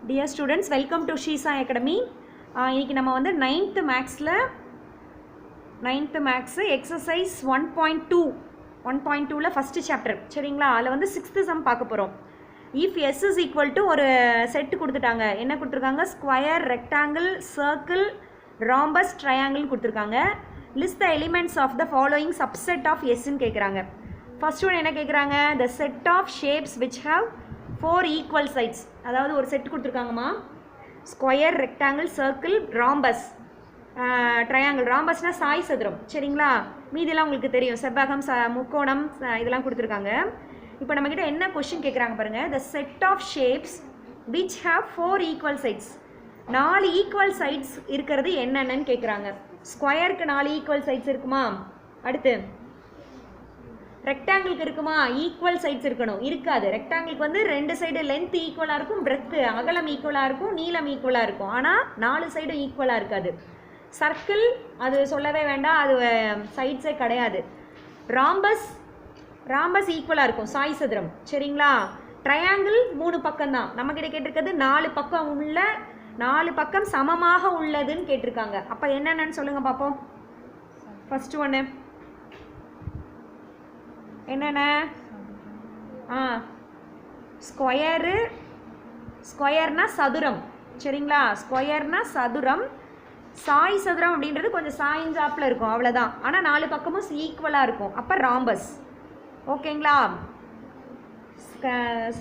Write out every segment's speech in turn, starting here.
Dear students, welcome to Shisa Academy. இன்னைக்கு நம்ம வந்து 9th Maths exercise 1.2ல first chapter சரிங்களா? அதில் வந்து 6th sum பார்க்க போகிறோம். If S is equal to ஒரு செட் கொடுத்துட்டாங்க. என்ன கொடுத்துருக்காங்க? Square, rectangle, circle, rhombus, triangle கொடுத்துருக்காங்க. List the elements of the following subset of Sன்னு கேட்குறாங்க. ஃபர்ஸ்ட் ஒன் என்ன கேட்குறாங்க? The set of shapes which have 4 equal sides. அதாவது ஒரு செட் கொடுத்துருக்காங்கம்மா. Square, rectangle, circle, rhombus, triangle. ராம்பஸ்னால் சாய் சதுரம் சரிங்களா? மீதியெல்லாம் உங்களுக்கு தெரியும். செவ்வகம், முக்கோணம் இதெல்லாம் கொடுத்துருக்காங்க. இப்போ நம்மக்கிட்ட என்ன கொஷின் கேட்குறாங்க பாருங்கள். The set of shapes which have 4 equal sides. 4 equal sides இருக்கிறது என்னென்னு கேட்குறாங்க. ஸ்கொயருக்கு 4 ஈக்குவல் சைட்ஸ் இருக்குமா? அடுத்து ரெக்டாங்கிளுக்கு இருக்குமா? ஈக்குவல் சைட்ஸ் இருக்கணும். இருக்காது. ரெக்டாங்கிளுக்கு வந்து 2 சைடு லென்த் ஈக்குவலாக இருக்கும், பிரெத்து அகலம் ஈக்குவலாக இருக்கும், நீளம் ஈக்குவலாக இருக்கும். ஆனால் 4 சைடும் ஈக்குவலாக இருக்காது. சர்க்கிள் அது சொல்லவே வேண்டாம், அது சைட்ஸே கிடையாது. ராம்பஸ் ஈக்குவலாக இருக்கும், சாய் சதுரம் சரிங்களா? ட்ரையாங்கிள் 3 பக்கம் தான். நம்மக்கிட்ட கேட்டிருக்கிறது 4 பக்கம் உள்ள 4 பக்கம் சமமாக உள்ளதுன்னு கேட்டிருக்காங்க. அப்போ என்னென்னு சொல்லுங்கள் பார்ப்போம். ஃபஸ்ட்டு ஒன்று என்னென்ன? ஸ்கொயர்னா சதுரம் சரிங்களா? ஸ்கொயர்னா சதுரம். சாய் சதுரம் அப்படின்றது கொஞ்சம் சாய்ஞ்சாப்பில் இருக்கும், அவ்வளோதான். ஆனால் 4 பக்கமும் ஈக்குவலாக இருக்கும். அப்போ ராம்பஸ் ஓகேங்களா?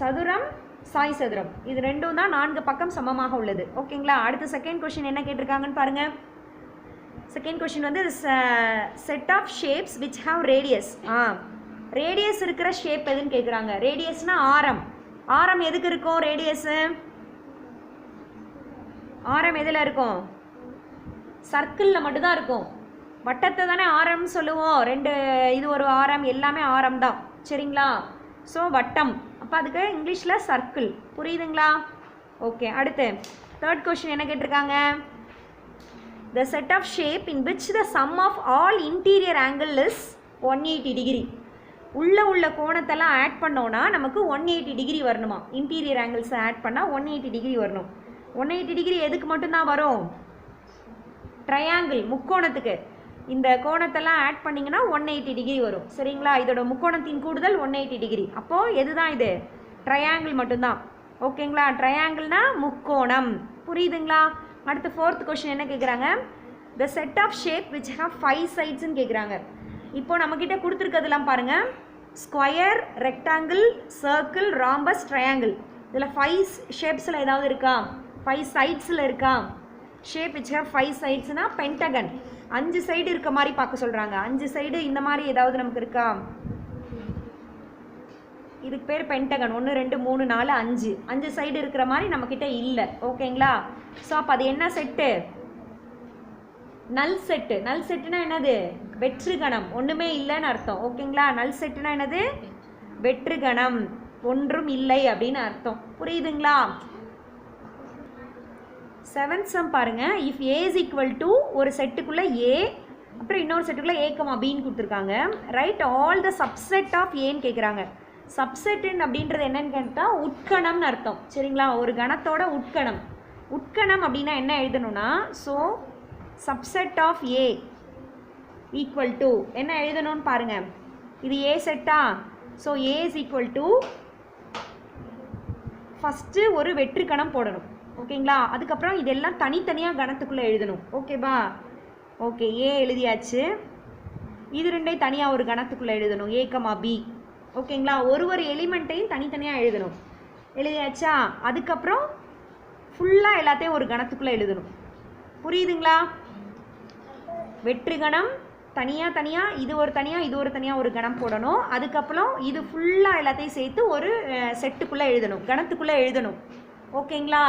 சதுரம், சாய் சதுரம் இது ரெண்டும் தான் 4 பக்கம் சமமாக உள்ளது ஓகேங்களா? அடுத்த செகண்ட் கொஷின் என்ன கேட்டிருக்காங்கன்னு பாருங்கள். செகண்ட் கொஷின் வந்து set of shapes which have radius. Radius இருக்கிற ஷேப் எதுன்னு கேட்குறாங்க. ரேடியஸ்னா ஆரம். ஆரம் எதுக்கு இருக்கும்? ரேடியஸு ஆரம் எதில் இருக்கும்? சர்க்கிளில் மட்டும்தான் இருக்கும். வட்டத்தை தானே ஆரம்னு சொல்லுவோம். இது ஒரு ஆரம், எல்லாமே ஆரம் தான் சரிங்களா? ஸோ வட்டம். அப்போ அதுக்கு இங்கிலீஷில் சர்க்கிள். புரியுதுங்களா? ஓகே. அடுத்து தேர்ட் கொஸ்டின் என்ன கேட்டிருக்காங்க? The set of shape in which the sum of all interior angle is 180 degree. உள்ள கோணத்தெல்லாம் ஆட் பண்ணோன்னா நமக்கு 180 டிகிரி வரணுமா? இன்டீரியர் ஆங்கிள்ஸை ஆட் பண்ணால் 180 டிகிரி வரணும். 180 டிகிரி எதுக்கு மட்டும்தான் வரும்? ட்ரையாங்கிள், முக்கோணத்துக்கு. இந்த கோணத்தெல்லாம் ஆட் பண்ணிங்கன்னா 180 டிகிரி வரும் சரிங்களா? இதோட முக்கோணத்தின் கூடுதல் 180 டிகிரி. அப்போது எது தான் இது? ட்ரையாங்கிள் மட்டும்தான் ஓகேங்களா? ட்ரையாங்கிள்னா முக்கோணம். புரியுதுங்களா? அடுத்து ஃபோர்த் கொஸ்டின் என்ன கேட்குறாங்க? The set of shape which have 5 sidesன்னு கேட்குறாங்க. இப்போ நம்மக்கிட்ட கொடுத்துருக்கிறதுலாம் பாருங்கள். Square, rectangle, circle, rhombus, triangle. இதில் 5 ஷேப்ஸில் ஏதாவது இருக்கா? 5 சைட்ஸில் இருக்கா? ஷேப் விச் ஹேவ் 5 சைட்ஸ்னா பென்டகன். 5 சைடு இருக்க மாதிரி பார்க்க சொல்கிறாங்க. 5 சைடு இந்த மாதிரி ஏதாவது நமக்கு இருக்கா? இதுக்கு பேர் பென்டகன். 1 2 3 4 5 சைடு இருக்கிற மாதிரி நம்மக்கிட்ட இல்லை ஓகேங்களா? ஸோ அப்போ அது என்ன செட்டு? நல் செட்டு. நல் செட்டுனா என்னது? வெற்றுகணம். ஒன்றுமே இல்லைன்னு அர்த்தம் ஓகேங்களா? நல் செட்டுனா என்னது? வெற்றுகணம், ஒன்றும் இல்லை அப்படின்னு அர்த்தம். புரியுதுங்களா? 7th sum பாருங்க. If A is equal to ஒரு செட்டுக்குள்ளே ஏ, அப்புறம் இன்னொரு செட்டுக்குள்ளே ஏ கமா பின்னு கொடுத்துருக்காங்க. Right all the subset of ஏன்னு கேட்குறாங்க. சப்செட்டுன்னு அப்படின்றது என்னன்னு கேட்டால் உட்கணம்னு அர்த்தம் சரிங்களா? ஒரு கணத்தோட உட்கணம். உட்கணம் அப்படின்னா என்ன எழுதணும்னா, so subset of A equal to என்ன எழுதணும்னு பாருங்கள். இது ஏ செட்டா? So A is equal to first ஒரு வெற்று கணம் போடணும் ஓகேங்களா? அதுக்கப்புறம் இதெல்லாம் தனித்தனியாக கணத்துக்குள்ளே எழுதணும் ஓகேவா? ஓகே. ஏ எழுதியாச்சு. இது ரெண்டையும் தனியாக ஒரு கணத்துக்குள்ளே எழுதணும், ஏ கமா பி ஓகேங்களா? ஒரு எலிமெண்ட்டையும் தனித்தனியாக எழுதணும். எழுதியாச்சா? அதுக்கப்புறம் ஃபுல்லாக எல்லாத்தையும் ஒரு கணத்துக்குள்ளே எழுதணும். புரியுதுங்களா? வெற்றுகணம் தனியாக இது ஒரு தனியாக ஒரு கணம் போடணும். அதுக்கப்புறம் இது ஃபுல்லாக எல்லாத்தையும் சேர்த்து ஒரு செட்டுக்குள்ளே எழுதணும், கணத்துக்குள்ளே எழுதணும் ஓகேங்களா?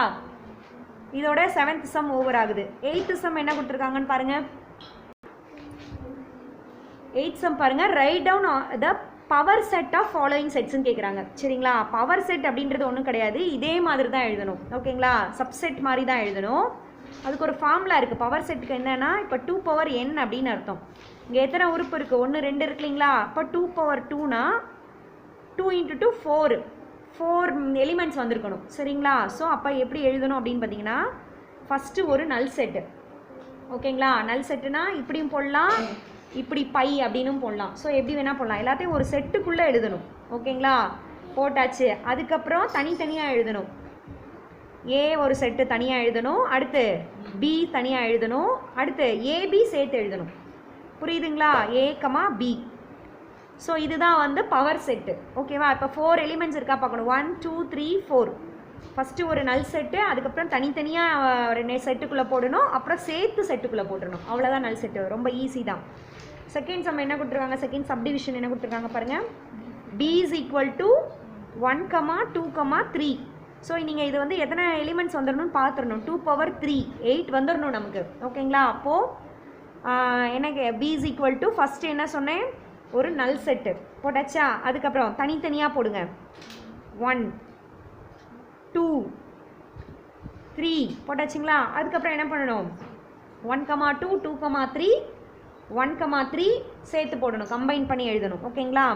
இதோட 7th sum ஓவர் ஆகுது. 8th sum என்ன கொடுத்துருக்காங்கன்னு பாருங்கள். 8th sum பாருங்கள். Write down the power set of following செட்ஸ்ன்னு கேட்குறாங்க சரிங்களா? பவர் செட் அப்படின்றது ஒன்றும் கிடையாது. இதே மாதிரி தான் எழுதணும் ஓகேங்களா? சப்செட் மாதிரி தான் எழுதணும். அதுக்கு ஒரு ஃபார்முலா இருக்குது. பவர் செட்டுக்கு என்னென்னா, இப்போ 2 பவர் n அப்படின்னு அர்த்தம். இங்கே எத்தனை உறுப்பு இருக்குது? 1 2 இருக்கு இல்லைங்களா? அப்போ 2 பவர் 2னா 2 × 2 4. 4 எலிமெண்ட்ஸ் வந்திருக்கணும் சரிங்களா. ஸோ அப்போ எப்படி எழுதணும் அப்படின்னு பார்த்தீங்கன்னா ஃபஸ்ட்டு ஒரு நல் செட்டு ஓகேங்களா. நல் செட்டுனா இப்படியும் போடலாம், இப்படி பை அப்படின்னும் போடலாம். ஸோ எப்படி வேணால் போடலாம், எல்லாத்தையும் ஒரு செட்டுக்குள்ளே எழுதணும் ஓகேங்களா. போட்டாச்சு. அதுக்கப்புறம் தனித்தனியாக எழுதணும். ஏ ஒரு செட்டு தனியாக எழுதணும், அடுத்து பி தனியாக எழுதணும், அடுத்து ஏபி சேர்த்து எழுதணும். புரியுதுங்களா, ஏ கமா பி. ஸோ இதுதான் வந்து பவர் செட்டு ஓகேவா. இப்போ 4 எலிமெண்ட்ஸ் இருக்கா பார்க்கணும். 1 2 3 4. ஃபஸ்ட்டு ஒரு நல் செட்டு, அதுக்கப்புறம் தனித்தனியாக 2 செட்டுக்குள்ளே போடணும், அப்புறம் சேர்த்து செட்டுக்குள்ளே போட்டுடணும். அவ்வளோதான் நல் செட்டு, ரொம்ப ஈஸி தான். செகண்ட் சம் என்ன கொடுத்துருக்காங்க, செகண்ட் சப்டிவிஷன் என்ன கொடுத்துருக்காங்க பாருங்கள். d is equal to 1, 2, 3. So நீங்கள் இது வந்து எத்தனை எலிமெண்ட்ஸ் வந்துடணும்னு பார்த்துடணும். 2 பவர் 3 8 வந்துடணும் நமக்கு ஓகேங்களா. அப்போது எனக்கு b is equal to first என்ன சொன்னேன், ஒரு நல் செட்டு போட்டாச்சா. அதுக்கப்புறம் தனித்தனியாக போடுங்க. 1 2 3 போட்டாச்சுங்களா. அதுக்கப்புறம் என்ன பண்ணணும், 1, 2, 2, 3 1, 3 சேர்த்து போடணும், கம்பைன் பண்ணி எழுதணும் ஓகேங்களா.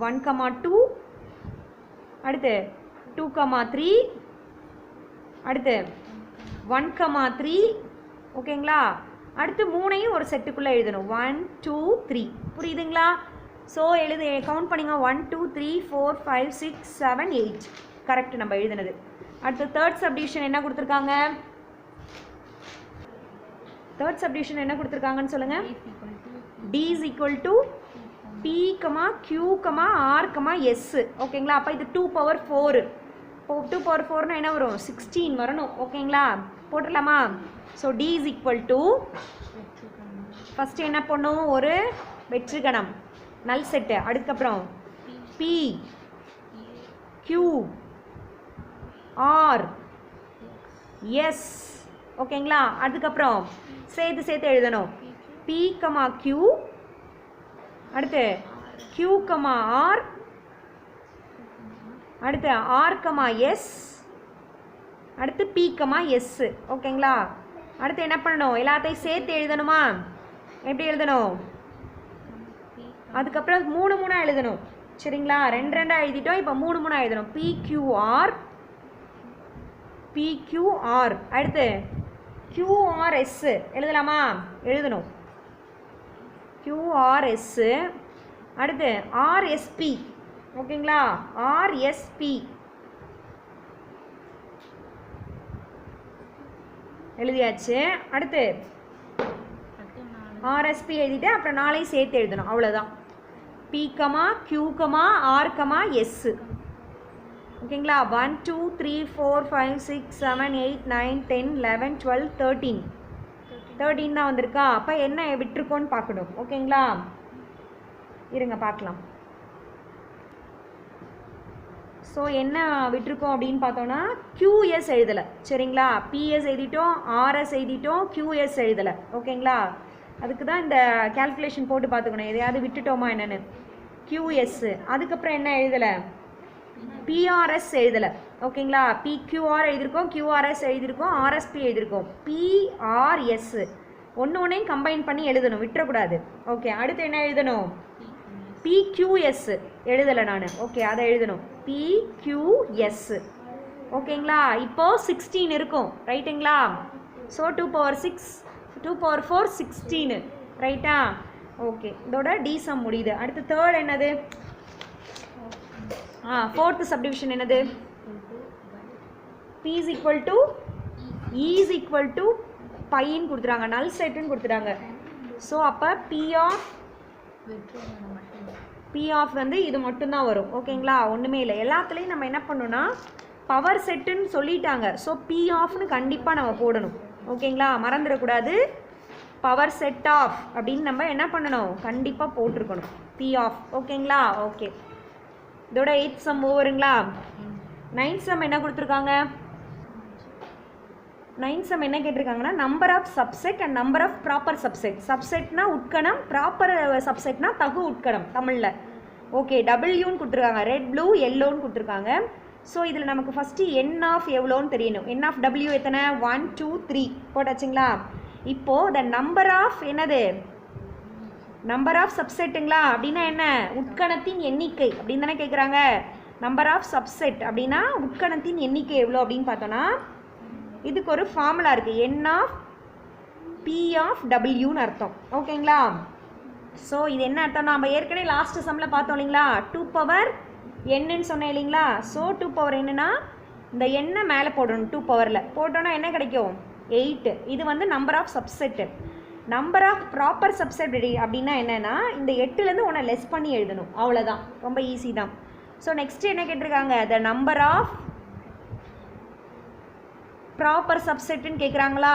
1, 2 அடுத்து 2, 3 அடுத்து 1, 3 ஓகேங்களா. அடுத்து 3ஐயும் ஒரு செட்டுக்குள்ளே எழுதணும். 1 2 3 புரியுதுங்களா. ஸோ கவுண்ட் பண்ணிங்க. 1 2 3 4 5 6 7 8 கரெக்ட் நம்ம எழுதுனது. அடுத்து தேர்ட் சப்டிவிஷன் என்ன கொடுத்துருக்காங்க, தேர்ட் சப்டிவிஷன் என்ன கொடுத்துருக்காங்கன்னு சொல்லுங்கள். d is equal to p, q, r, s ஓகேங்களா. அப்போ இது 2 பவர் 4. இப்போ 2 பவர் 4னா என்ன வரும், 16 வரணும் ஓகேங்களா. போட்டுடலாமா. So d is equal to first என்ன பண்ணும், ஒரு வெற்றுகணம் நல் செட்டு, அதுக்கப்புறம் p q r s ஓகேங்களா. அதுக்கப்புறம் சேர்த்து எழுதணும். p, q அடுத்து q, r அடுத்து r, s அடுத்து p, s ஓகேங்களா. அடுத்து என்ன பண்ணணும், எல்லாத்தையும் சேர்த்து எழுதணுமா. எப்படி எழுதணும், அதுக்கப்புறம் 3 3 எழுதணும் சரிங்களா. 2 2 எழுதிட்டோம், இப்போ 3 3 எழுதணும். PQR அடுத்து QRS எழுதலாமா, எழுதணும். QRS அடுத்து RSP ஓகேங்களா. RSP எழுதியாச்சு. அடுத்து RSP எழுதிட்டு அப்புறம் 4ஐயும் சேர்த்து எழுதணும், அவ்வளோதான். P, Q, R, S ஓகேங்களா. 1 2 3 4 5 6 7 8 9 10 11 12 13 தான் வந்திருக்கா. அப்போ என்ன விட்டுருக்கோன்னு பார்க்கணும் ஓகேங்களா. இருங்க பார்க்கலாம். ஸோ என்ன விட்டுருக்கோம் அப்படின்னு பார்த்தோன்னா QS எழுதலை சரிங்களா. PS எழுதிட்டோம், RS எழுதிட்டோம், QS எழுதலை ஓகேங்களா. அதுக்கு தான் இந்த கேல்குலேஷன் போட்டு பார்த்துக்கணும் எதையாவது விட்டுட்டோமா என்னென்னு. QS அதுக்கப்புறம் என்ன எழுதலை, PRS எழுதலை ஓகேங்களா. PQR எழுதியிருக்கோம், QRS எழுதியிருக்கோம், RSP எழுதியிருக்கோம். PRS ஒன்றையும் கம்பைன் பண்ணி எழுதணும், விட்டுறக்கூடாது ஓகே. அடுத்து என்ன எழுதணும், PQS எழுதலை நான் ஓகே, அதை எழுதணும். PQS ஓகேங்களா. இப்போது 16 இருக்கும் ரைட்டுங்களா. ஸோ 2 பவர் 6 2 பவர் 4 16 ரைட்டா. ஓகே, இதோட டி சம் முடியுது. அடுத்து தேர்ட் என்னது, ஃபோர்த்து சப்டிவிஷன் என்னது, P is equal to E is equal to பைன்னு கொடுத்துறாங்க, நல் செட்டுன்னு கொடுத்துட்டாங்க. ஸோ அப்போ P ஆஃப் வந்து இது மட்டும்தான் வரும் ஓகேங்களா. ஒன்றுமே இல்லை. எல்லாத்துலேயும் நம்ம என்ன பண்ணணும்னா பவர் செட்டுன்னு சொல்லிட்டாங்க. ஸோ P ஆஃப்னு கண்டிப்பாக நம்ம போடணும் ஓகேங்களா, மறந்துடக்கூடாது. பவர் செட் ஆஃப் அப்படின்னு நம்ம என்ன பண்ணணும், கண்டிப்பாக போட்டிருக்கணும் P ஆஃப் ஓகேங்களா. ஓகே, இதோட 8th சம் ஓவருங்களா. 9th சம் என்ன கொடுத்துருக்காங்க, 9th சம் என்ன கேட்டிருக்காங்கன்னா number of subset and number of proper subset. சப்செட்னா உட்கணம், ப்ராப்பர் சப்செட்னா தகு உட்கணம் தமிழில் ஓகே. டபிள்யூன்னு கொடுத்துருக்காங்க, ரெட் ப்ளூ எல்லோன்னு கொடுத்துருக்காங்க. ஸோ இதில் நமக்கு ஃபஸ்ட்டு என் ஆஃப் எவ்வளோன்னு தெரியணும். என் ஆஃப் டபிள்யூ எத்தனை, 1 2 3 போட்டாச்சுங்களா. இப்போது த நம்பர் ஆஃப் என்னது, நம்பர் ஆஃப் சப்செட்டுங்களா அப்படின்னா என்ன, உட்கணத்தின் எண்ணிக்கை அப்படின்னு தானே கேட்குறாங்க. நம்பர் ஆஃப் சப்செட் அப்படின்னா உட்கணத்தின் எண்ணிக்கை எவ்வளோ அப்படின்னு பார்த்தோன்னா இதுக்கு ஒரு ஃபார்முலா இருக்குது, n ஆஃப் p ஆஃப் wன்னு அர்த்தம். ஓகேங்களா? ஸோ இது என்ன அர்த்தம், நம்ம ஏற்கனவே லாஸ்ட் சம்மில் பார்த்தோம் இல்லைங்களா, 2 பவர் என்னன்னு சொன்னேன் இல்லைங்களா. ஸோ 2 பவர் என்னன்னா இந்த எண்ணை மேலே போடணும், 2 பவரில் போட்டோன்னா என்ன கிடைக்கும் 8. இது வந்து number of subset. Number of proper subset அப்படின்னா என்னென்னா இந்த 8லேருந்து ஒன்றை லெஸ் பண்ணி எழுதணும், அவ்வளோதான், ரொம்ப ஈஸி தான். ஸோ நெக்ஸ்ட் என்ன கேட்டிருக்காங்க, த நம்பர் ஆஃப் ப்ராப்பர் சப்செட்டுன்னு கேட்குறாங்களா.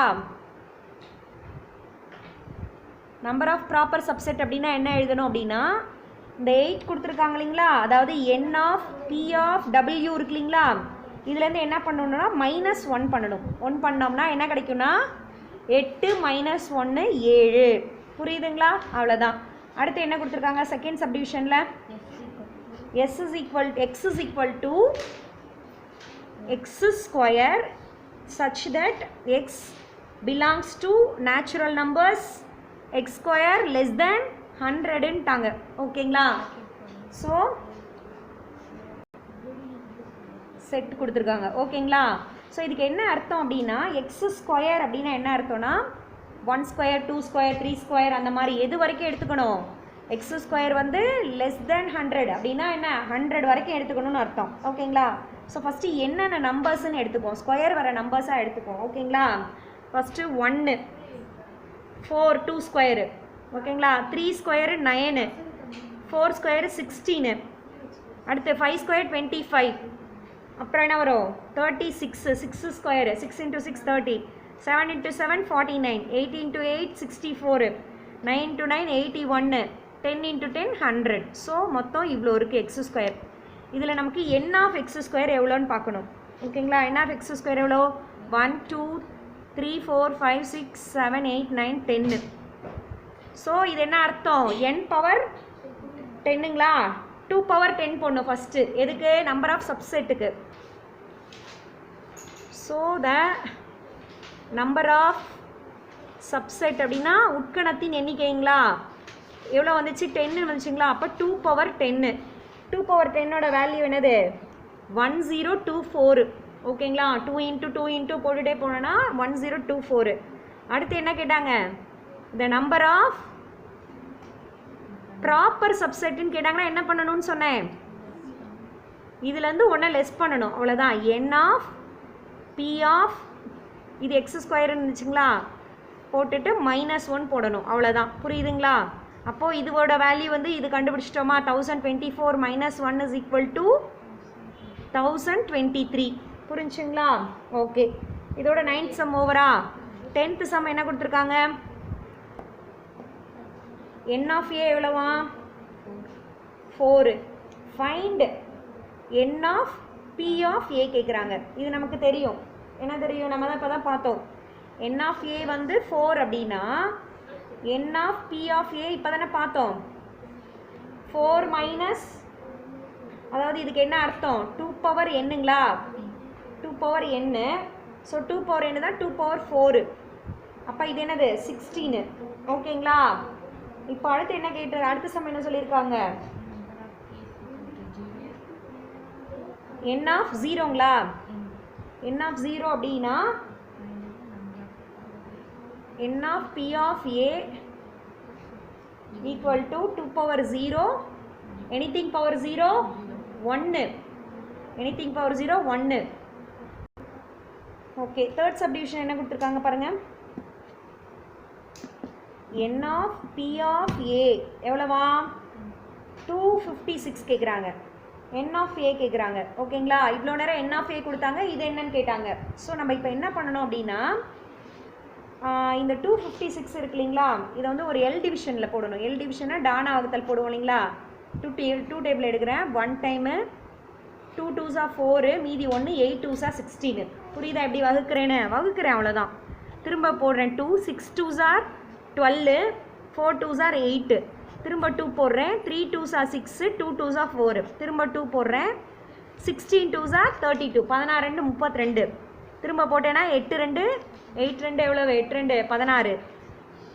நம்பர் ஆஃப் ப்ராப்பர் சப்செட் அப்படின்னா என்ன எழுதணும் அப்படின்னா இந்த 8 கொடுத்துருக்காங்க இல்லைங்களா, அதாவது n of p of w இருக்கு இல்லைங்களா, இதுலேருந்து என்ன பண்ணணும்னா -1 பண்ணணும். 1 பண்ணோம்னா என்ன கிடைக்கும்னா 8 - 1 7. புரியுதுங்களா? அவ்வளோதான். அடுத்து என்ன கொடுத்துருக்காங்க second சப்டிவிஷனில், x is equal to x square such that x belongs to natural numbers, x square less than 100ன்ட்டாங்க. ஓகேங்களா? ஸோ செட் கொடுத்துருக்காங்க. ஓகேங்களா? ஸோ இதுக்கு என்ன அர்த்தம் அப்படின்னா எக்ஸ் ஸ்கொயர் அப்படின்னா என்ன அர்த்தம்னா 1 ஸ்கொயர் 2 ஸ்கொயர் 3 ஸ்கொயர் அந்த மாதிரி எது வரைக்கும் எடுத்துக்கணும், எக்ஸ் ஸ்கொயர் வந்து லெஸ் தென் 100 அப்படின்னா என்ன 100 வரைக்கும் எடுத்துக்கணும்னு அர்த்தம். ஓகேங்களா? ஸோ ஃபஸ்ட்டு என்னென்ன நம்பர்ஸ்ன்னு எடுத்துக்குவோம், ஸ்கொயர் வர நம்பர்ஸாக எடுத்துக்குவோம். ஓகேங்களா? First 1 4 2 square. ஓகேங்களா? 3 ஸ்கொயரு 9, 4 ஸ்கொயரு 16, அடுத்து 5 ஸ்கொயர் 25, அப்புறம் என்ன வரும் 36, 6 ஸ்கொயரு 6 × 6 30, 7 × 7 49, 8 × 8 64, 9 × 9 81, 10 × 10 100. ஸோ மொத்தம் இவ்வளோ இருக்குது எக்ஸ் ஸ்கொயர். இதில் நமக்கு n ஆஃப் எக்ஸ் ஸ்கொயர் எவ்வளோன்னு பார்க்கணும். ஓகேங்களா? n ஆஃப் எக்ஸ் ஸ்கொயர் எவ்வளோ 1 2 3 4 5 6 7 8 9 10. ஸோ இது என்ன அர்த்தம், n பவர் 10ங்களா, 2 பவர் 10 போடணும் ஃபஸ்ட்டு, எதுக்கு நம்பர் ஆஃப் சப்செட்டுக்கு. So the number of subset அப்படின்னா உட்கணத்தின் எண்ணிக்கைங்களா, எவ்வளோ வந்துச்சு 10 வந்துச்சுங்களா, அப்போ 2 பவர் 10. 2 பவர் 10ஓட வேல்யூ என்னது 1024. ஓகேங்களா? 2 × 2 × போட்டுகிட்டே போனோன்னா 1024. அடுத்து என்ன கேட்டாங்க, த நம்பர் ஆஃப் ப்ராப்பர் சப்செட்டுன்னு கேட்டாங்கன்னா என்ன பண்ணணும்னு சொன்னேன், இதுலேருந்து ஒன்றை லெஸ் பண்ணணும், அவ்வளோதான். n ஆஃப் p ஆஃப் இது எக்ஸ் ஸ்கொயர்னு இருந்துச்சுங்களா, போட்டுட்டு -1 போடணும், அவ்வளோதான். புரியுதுங்களா? அப்போது இதோட வேல்யூ வந்து இது கண்டுபிடிச்சிட்டோமா, 1024 - 1 = 1023. புரிஞ்சுங்களா? ஓகே, இதோட 9th சம் ஓவரா. 10th சம் என்ன கொடுத்துருக்காங்க, n ஆஃப் a எவ்வளவா 4, find n of p of a கேட்குறாங்க. இது நமக்கு தெரியும், என்ன தெரியும், நம்ம தான் இப்போ தான் பார்த்தோம். n ஆஃப் a வந்து 4 அப்படின்னா n of p of a இப்போ தானே பார்த்தோம், 4 மைனஸ், அதாவது இதுக்கு என்ன அர்த்தம் 2 பவர் என்னங்களா, 2 power n. So 2 power n தான் 2 பவர் 4. அப்போ இது என்னது 16. ஓகேங்களா? இப்போ அடுத்து என்ன கேட்டு, அடுத்த சம் என்ன சொல்லியிருக்காங்க, n ஆஃப் 0ங்களா, n ஆஃப் 0 அப்படின்னா n of p of a equal to 2 power 0, anything power 0 1, anything power 0 1. Okay, third subdivision என்ன கொடுத்துருக்காங்க பாருங்கள், n of p of a எவ்வளவா 256 கேட்குறாங்க, n ஆஃப் a கேட்குறாங்க. ஓகேங்களா? இவ்வளோ நேரம் n ஆஃப் a கொடுத்தாங்க, இது என்னன்னு கேட்டாங்க. ஸோ நம்ம இப்போ என்ன பண்ணணும் அப்படின்னா இந்த 256 இருக்கு இல்லைங்களா, இதை வந்து ஒரு எல் டிவிஷனில் போடணும். எல் டிவிஷனை டானா வகுத்தல் போடுவோம் இல்லைங்களா, 2 டேபிள் எடுக்கிறேன், 1 டைமு 2 2s are 4, மீதி 1 8 2s are 16. புரியுதா எப்படி வகுக்கிறேன்னு, வகுக்கிறேன் அவ்வளோதான். திரும்ப போடுறேன் 2 6 2s are 12, 4 2s are 8, திரும்ப 2 போடுறேன், 3 2s are 6, 2 2s are 4, திரும்ப 2 போடுறேன், 16 2s are 32, 16 2 32, திரும்ப போட்டேன்னா 8 2 8 2 எவ்வளவு 8 2 16,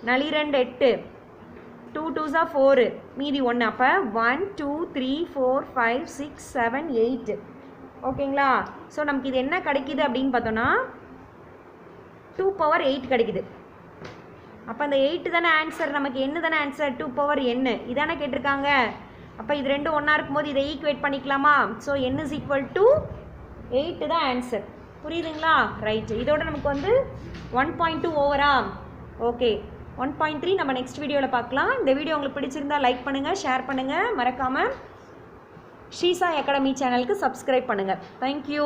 நளி 2 8, 2 2s are 4 மீதி 1 அப்போ 1 2 3 4 5 6 7 8 ஓகேங்களா. ஸோ நமக்கு இது என்ன கிடைக்குது அப்படின்னு பார்த்தோன்னா 2 power 8 கிடைக்குது. அப்போ அந்த 8 தானே ஆன்சர், நமக்கு என்ன தானே ஆன்சர் 2 power n இதானே கேட்டிருக்காங்க. அப்போ இது ரெண்டும் ஒன்றா இருக்கும்போது இதை ஈக்குவேட் பண்ணிக்கலாமா. So n is equal to 8 தான் ஆன்சர். புரியுதுங்களா. ரைட், இதோட நமக்கு வந்து 1.2 ஓவரா. ஓகே, 1.3 நம்ம நெக்ஸ்ட் வீடியோவில் பார்க்கலாம். இந்த வீடியோ உங்களுக்கு பிடிச்சிருந்தா லைக் பண்ணுங்கள், ஷேர் பண்ணுங்கள், மறக்காமல் ஸ்ரீசாய் அகாடமி சேனலுக்கு சப்ஸ்கிரைப் பண்ணுங்கள். தேங்க்யூ.